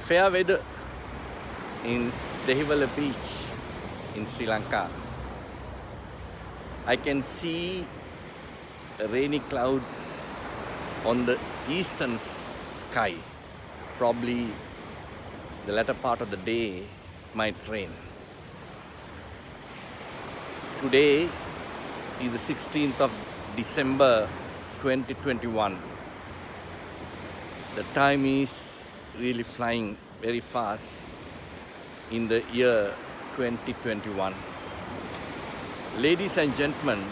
fair weather in Dehiwala beach in Sri Lanka. I can see rainy clouds on the eastern sky. Probably the latter part of the day might rain. Today is the 16th of December 2021. The time is really flying very fast in the year 2021. Ladies and gentlemen,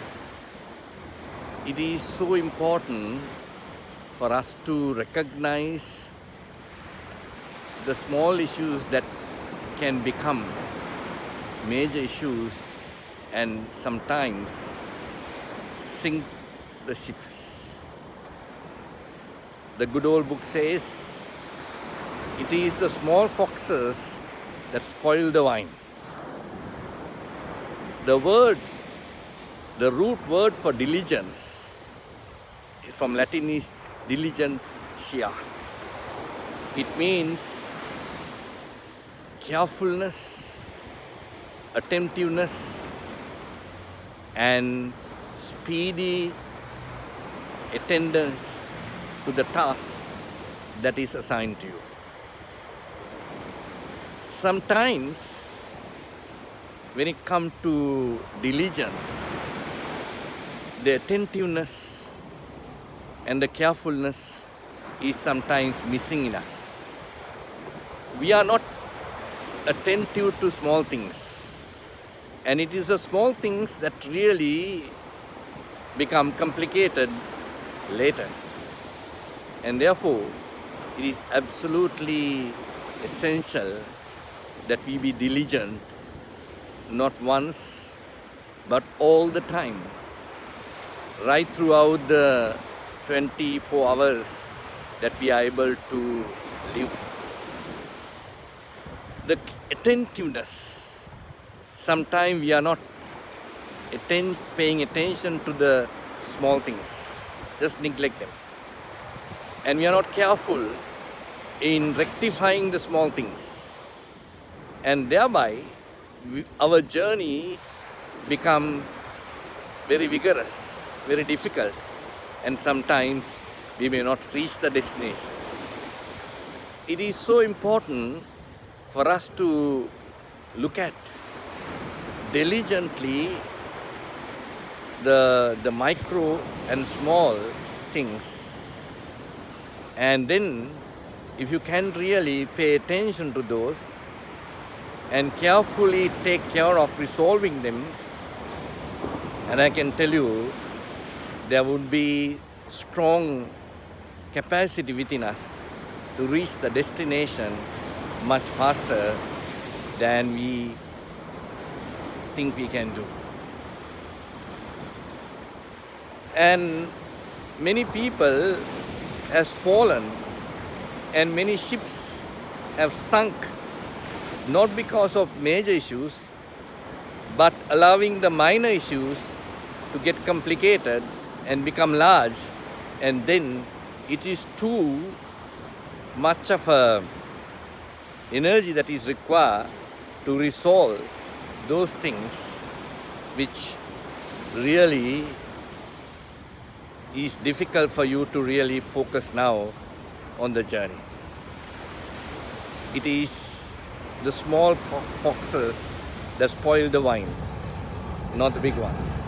it is so important for us to recognize the small issues that can become major issues and sometimes sink the ships. The good old book says, it is the small foxes that spoil the wine. The root word for diligence from Latin is diligentia. It means carefulness, attentiveness, and speedy attendance to the task that is assigned to you. Sometimes when it comes to diligence, the attentiveness and the carefulness is sometimes missing in us. We are not attentive to small things, and it is the small things that really become complicated later. And therefore, it is absolutely essential that we be diligent, not once, but all the time, right throughout the 24 hours that we are able to live. The attentiveness, sometimes we are not paying attention to the small things, just neglect them. And we are not careful in rectifying the small things. And thereby, our journey becomes very vigorous, very difficult, and sometimes we may not reach the destination. It is so important for us to look at diligently the micro and small things, and then if you can really pay attention to those and carefully take care of resolving them, and I can tell you there would be strong capacity within us to reach the destination much faster than we think we can do. And many people have fallen and many ships have sunk, not because of major issues, but allowing the minor issues to get complicated and become large, and then it is too much of a energy that is required to resolve those things which really is difficult for you to really focus now on the journey. It is the small foxes that spoil the wine, not the big ones.